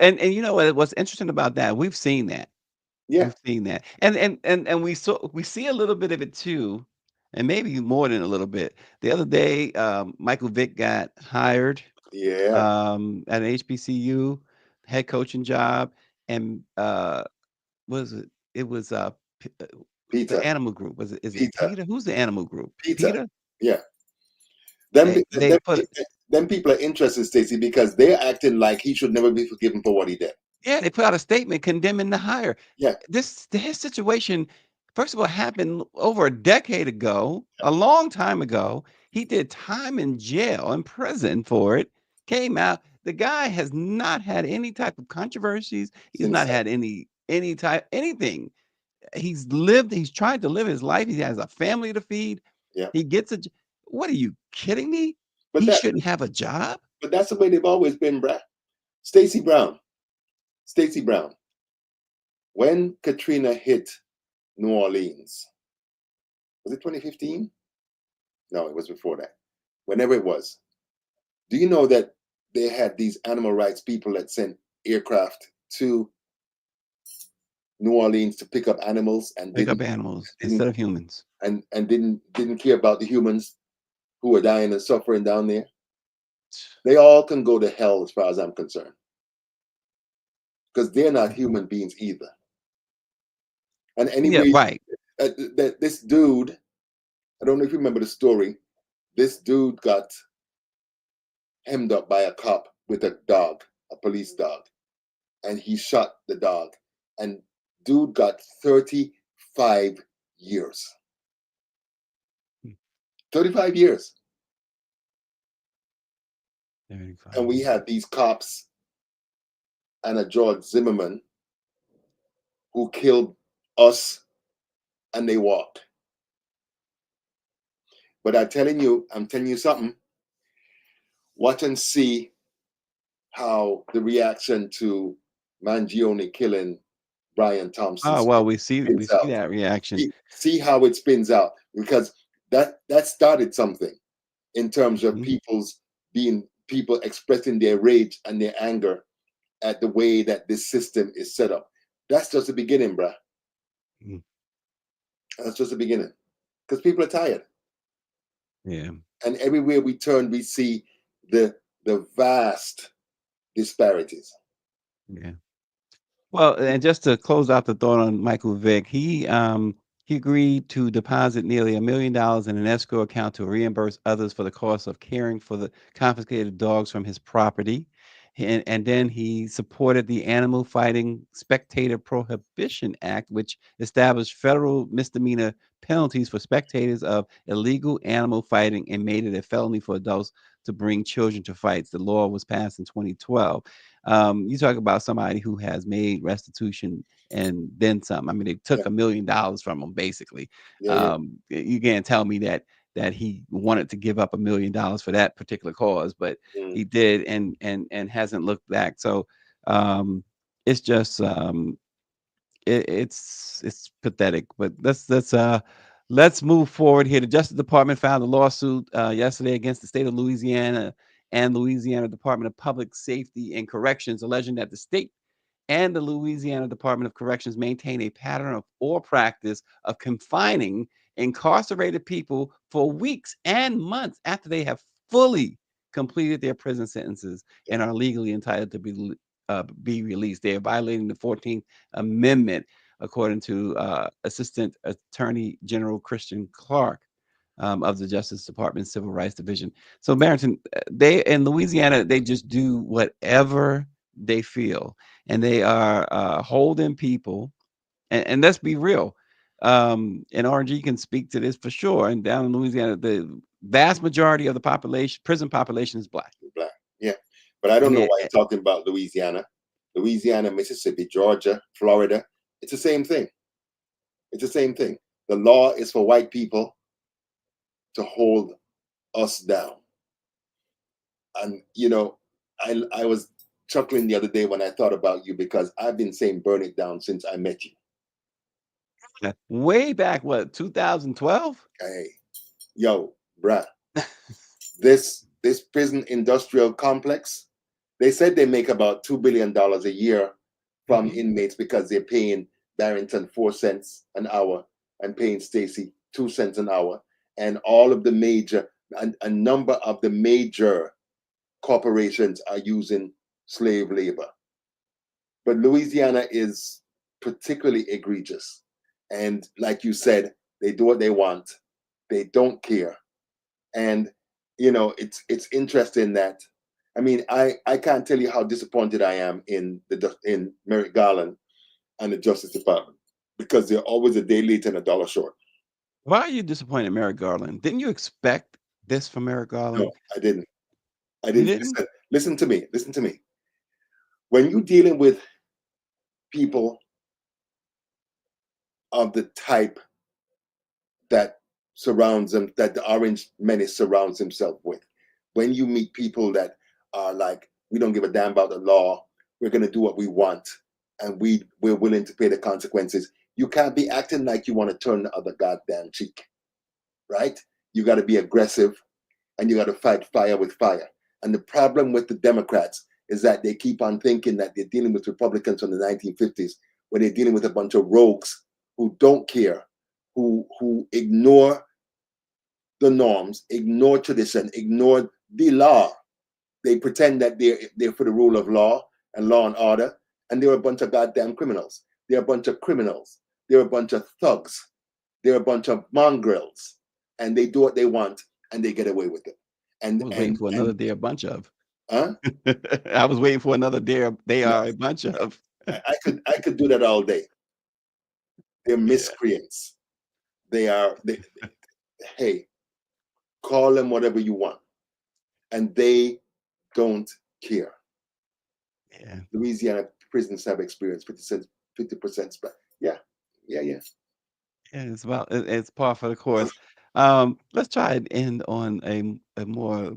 S2: And you know what's interesting about that? We've seen that.
S3: yeah,
S2: We've seen that. And we see a little bit of it too, and maybe more than a little bit. The other day, Michael Vick got hired
S3: yeah.
S2: at an HBCU head coaching job, and what was it? It was the
S3: Peter,
S2: animal group. Is it
S3: Peter,
S2: Peter? Who's the animal group?
S3: Peter.
S2: Peter?
S3: Yeah. Them,
S2: They
S3: them,
S2: put
S3: them people are interested, Stacey, because they're acting like he should never be forgiven for what he did.
S2: Yeah, they put out a statement condemning the hire.
S3: Yeah.
S2: His situation, first of all, happened over a decade ago, a long time ago. He did time in jail, in prison for it, came out. The guy has not had any type of controversies. He's
S3: Since
S2: not had any type anything. He's tried to live his life. He has a family to feed.
S3: yeah.
S2: He gets what are you kidding me?
S3: But
S2: He
S3: that
S2: shouldn't have a job?
S3: but that's the way they've always been, Brad. Stacey Brown. Stacey Brown. When Katrina hit New Orleans, was it 2015? No, it was before that. Whenever it was. Do you know that they had these animal rights people that sent aircraft to New Orleans to pick up animals and
S2: Pick up animals instead of humans.
S3: and didn't care about the humans who were dying and suffering down there. They all can go to hell as far as I'm concerned, because they're not human beings either. And anyway,
S2: Yeah, right.
S3: This dude, I don't know if you remember the story. This dude got hemmed up by a cop with a dog, a police dog, and he shot the dog. And dude got 35 years. 35 years.
S2: 35.
S3: And we had these cops and a George Zimmerman who killed us, and they walked. But I'm telling you something. Watch and see how the reaction to Mangione killing Brian Thompson.
S2: Oh well, we see that reaction.
S3: See how it spins out, because that started something in terms of people expressing their rage and their anger at the way that this system is set up. That's just the beginning, bruh. That's just the beginning, because people are tired.
S2: Yeah.
S3: And everywhere we turn, we see the vast disparities.
S2: Yeah. Well, and just to close out the thought on Michael Vick, he agreed to deposit nearly $1 million in an escrow account to reimburse others for the cost of caring for the confiscated dogs from his property. And then he supported the Animal Fighting Spectator Prohibition Act, which established federal misdemeanor penalties for spectators of illegal animal fighting and made it a felony for adults to bring children to fights. The law was passed in 2012. You talk about somebody who has made restitution and then some. I mean, they took $1 million from him, basically. You can't tell me that he wanted to give up $1 million for that particular cause, but he did, and hasn't looked back. So it's just it's pathetic. But let's move forward here. The Justice Department filed a lawsuit yesterday against the state of Louisiana and Louisiana Department of Public Safety and Corrections, alleging that the state and the Louisiana Department of Corrections maintain a pattern of or practice of confining incarcerated people for weeks and months after they have fully completed their prison sentences and are legally entitled to be released. They are violating the 14th Amendment, according to Assistant Attorney General Christian Clark of the Justice Department Civil Rights Division. So, Barrington, they in Louisiana, they just do whatever they feel, and they are holding people. And let's be real, and RG can speak to this for sure. And down in Louisiana, the vast majority of the prison population is black.
S3: Black, yeah. But I don't know why you're talking about Louisiana. Louisiana, Mississippi, Georgia, Florida. It's the same thing. It's the same thing. The law is for white people to hold us down. And I was chuckling the other day when I thought about you, because I've been saying burn it down since I met you.
S2: Way back, what, 2012?
S3: Hey, yo, bruh. This prison industrial complex, they said they make about $2 billion a year from inmates, because they're paying Barrington 4 cents an hour and paying Stacy 2 cents an hour. And all of the a number of the major corporations are using slave labor. But Louisiana is particularly egregious. And like you said, they do what they want. They don't care. And, it's interesting that, I mean, I can't tell you how disappointed I am in Merrick Garland and the Justice Department, because they're always a day late and a dollar short.
S2: Why are you disappointed in Merrick Garland? Didn't you expect this from Merrick Garland?
S3: No, I didn't. Listen to me. Listen to me. When you're dealing with people of the type that surrounds them, that the Orange Menace surrounds himself with, when you meet people that are like, we don't give a damn about the law, we're going to do what we want, and we're willing to pay the consequences, you can't be acting like you want to turn the other goddamn cheek, right? You got to be aggressive, and you got to fight fire with fire. And the problem with the Democrats is that they keep on thinking that they're dealing with Republicans from the 1950s, where they're dealing with a bunch of rogues who don't care, who ignore the norms, ignore tradition, ignore the law. They pretend that they're for the rule of law and law and order, and they're a bunch of goddamn criminals. They're a bunch of criminals. They're a bunch of thugs. They're a bunch of mongrels, and they do what they want, and they get away with it. And
S2: I was waiting for another "they're a bunch of."
S3: Huh?
S2: I was waiting for another "they are a bunch of."
S3: I could do that all day. They're miscreants. Hey, call them whatever you want, and they don't care.
S2: Yeah.
S3: Louisiana prisons have experienced 50% spec. Yeah.
S2: Yeah, it's par for the course. Let's try and end on a more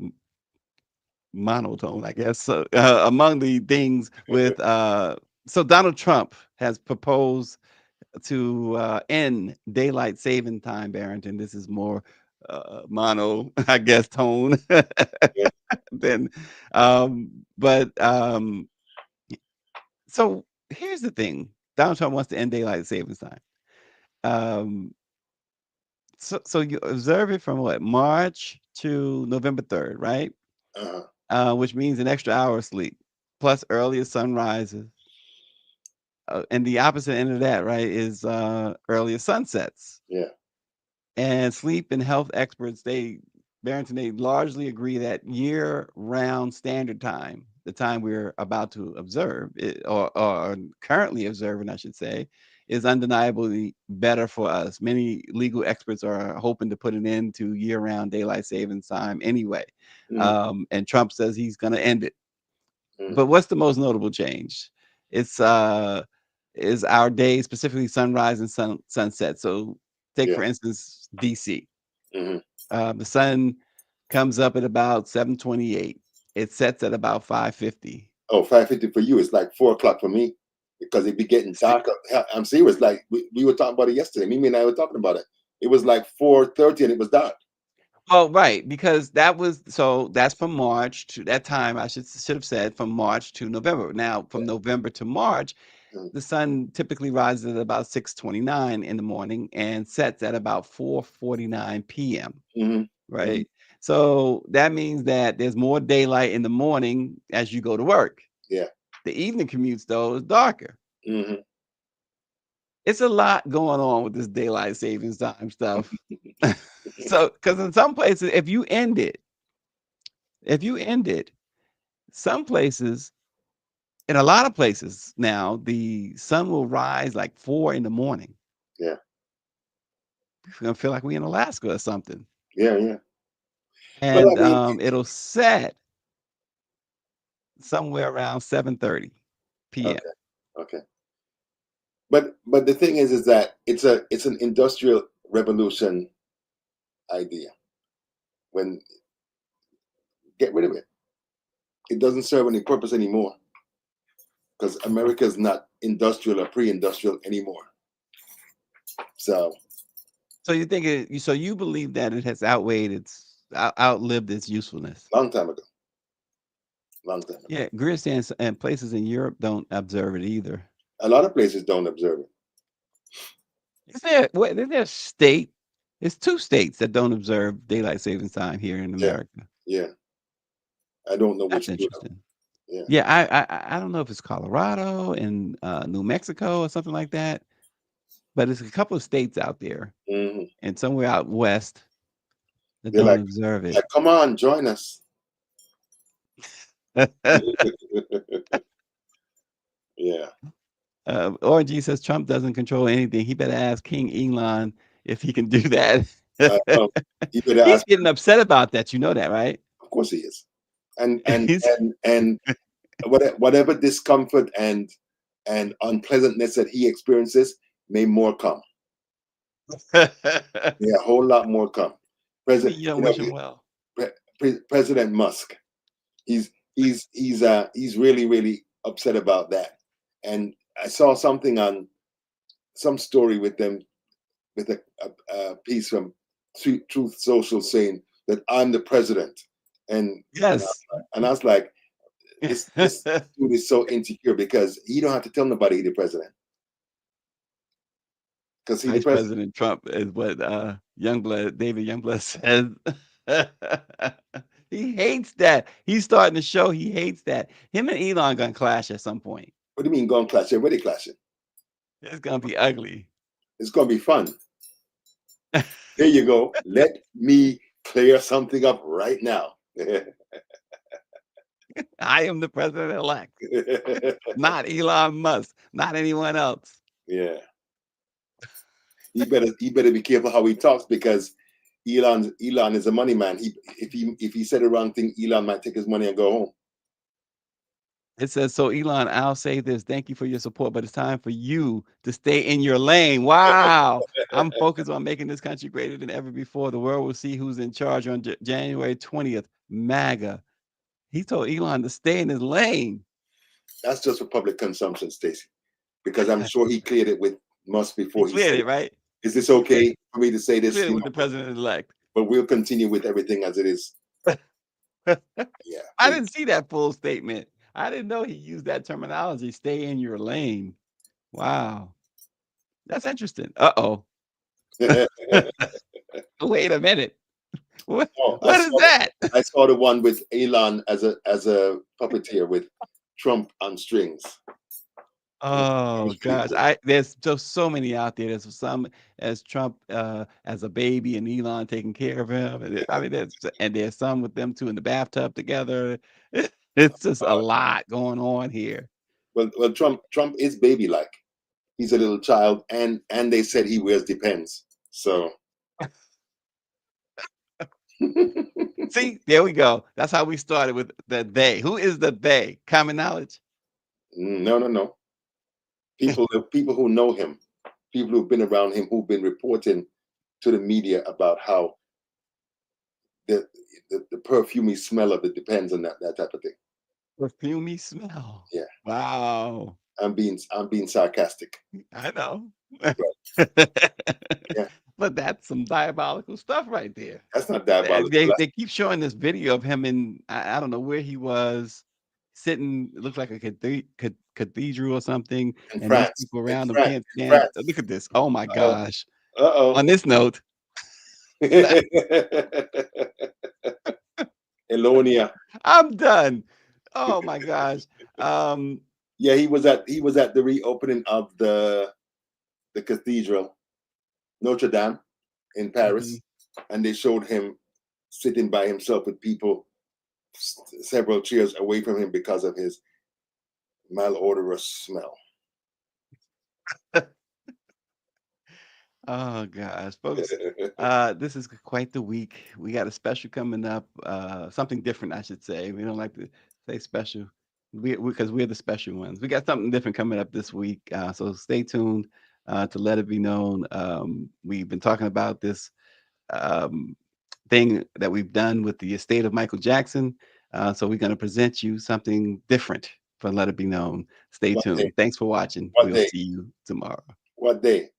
S2: monotone, I guess. So, among the things with so Donald Trump has proposed to end daylight saving time, Barrington. This is more mono, I guess, tone
S3: Yeah.
S2: than so here's the thing. Donald Trump wants to end daylight savings time. So you observe it from what, March to November 3rd, right? Which means an extra hour of sleep, plus earlier sunrises. And the opposite end of that, right, is earlier sunsets.
S3: Yeah.
S2: And sleep and health experts, they largely agree that year-round standard time, the time we're about to observe, or currently observing, I should say, is undeniably better for us. Many legal experts are hoping to put an end to year-round daylight savings time anyway. And Trump says he's going to end it. But what's the most notable change? It's is our days, specifically sunrise and sunset. So take, for instance, DC. The sun comes up at about 7:28. It sets at about 5:50.
S3: Oh, 5:50 for you. It's like 4 o'clock for me because it be getting darker. I'm serious. Like we were talking about it yesterday. Mimi and I were talking about it. It was like 4:30 and it was dark.
S2: Oh, right, because that's from March to that time. I should have said from March to November. Now, from November to March, the sun typically rises at about 6:29 in the morning and sets at about 4:49 p.m. Right. So that means that there's more daylight in the morning as you go to work.
S3: Yeah.
S2: The evening commutes, though, is darker. It's a lot going on with this daylight savings time stuff. So, because in some places, if you end it, some places, in a lot of places now, the sun will rise like 4 in the morning.
S3: Yeah.
S2: It's gonna feel like we're in Alaska or something.
S3: Yeah.
S2: And it'll set somewhere around 7:30 p.m.
S3: Okay. But the thing is that it's an industrial revolution idea. When get rid of it. It doesn't serve any purpose anymore because America is not industrial or pre-industrial anymore. So
S2: you think so you believe that it has outlived its usefulness?
S3: Long time ago.
S2: Yeah, Greer stands and places in Europe don't observe it either.
S3: A lot of places don't observe it.
S2: Is there a state? It's 2 states that don't observe daylight savings time here in America.
S3: Yeah. I don't know which.
S2: That's interesting.
S3: Yeah.
S2: I don't know if it's Colorado and New Mexico or something like that, but it's a couple of states out there and somewhere out west that don't observe it.
S3: Like, come on, join us. Yeah.
S2: ORG says Trump doesn't control anything. He better ask King Elon if he can do that. He's getting upset about that. You know that, right?
S3: Of course he is. And whatever discomfort and unpleasantness that he experiences, may more come. A whole lot more come. President Musk, he's really, really upset about that. And I saw something on some story with them, with a piece from Truth Social saying that I'm the president. And and I was like, this dude is so insecure because he don't have to tell nobody he's the president. Because he the
S2: Vice
S3: president.
S2: President Trump is what David Youngblood says. He hates that. He's starting to show he hates that. Him and Elon gonna clash at some point.
S3: What do you mean going clash? They're already clashing.
S2: It's gonna be ugly.
S3: It's gonna be fun. There you go. Let me clear something up right now.
S2: I am the president-elect, not Elon Musk, not anyone else.
S3: Yeah. He better be careful how he talks, because Elon is a money man. If he said the wrong thing, Elon might take his money and go home.
S2: It says, so Elon, I'll say this. Thank you for your support, but it's time for you to stay in your lane. Wow. I'm focused on making this country greater than ever before. The world will see who's in charge on January 20th. MAGA. He told Elon to stay in his lane.
S3: That's just for public consumption, Stacey, because I'm sure he cleared it with Musk before
S2: He cleared it, right?
S3: Is this okay for me to say this?
S2: Cleared it with the president-elect.
S3: But we'll continue with everything as it is. Yeah.
S2: I didn't see that full statement. I didn't know he used that terminology, stay in your lane. Wow. That's interesting. Uh-oh. Wait a minute. What is that?
S3: I saw the one with Elon as a puppeteer with Trump on strings.
S2: Oh gosh, there's just so many out there. There's some as Trump as a baby and Elon taking care of him. I mean, there's some with them two in the bathtub together. It's just a lot going on here.
S3: Well, Trump is baby-like. He's a little child, and they said he wears Depends. So
S2: see, there we go. That's how we started with the they. Who is the they? Common knowledge?
S3: No. People who know him, people who've been around him, who've been reporting to the media about how the perfumey smell of it depends on that type of thing.
S2: Perfumey smell.
S3: Yeah.
S2: Wow.
S3: I'm being sarcastic.
S2: I know.
S3: Yeah.
S2: But that's some diabolical stuff right there.
S3: That's not diabolical.
S2: They keep showing this video of him in I don't know where he was sitting. It looked like a cathedral or something,
S3: In
S2: and
S3: France.
S2: these people around him
S3: France.
S2: can't stand. Look at this! Oh my gosh!
S3: Uh-oh.
S2: On this note,
S3: Elonia.
S2: I'm done. Oh my gosh!
S3: Yeah, he was at the reopening of the cathedral, Notre Dame, in Paris, and they showed him sitting by himself with people several chairs away from him because of his malodorous smell.
S2: Oh gosh, folks, this is quite the week. We got a special coming up, something different, I should say. We don't like to say special, because we're the special ones. We got something different coming up this week, so stay tuned to let it be known. We've been talking about this thing that we've done with the estate of Michael Jackson, so we're going to present you something different for Let It Be Known. Stay tuned.
S3: Day?
S2: Thanks for watching.
S3: What
S2: We'll
S3: day?
S2: see you tomorrow.
S3: What day?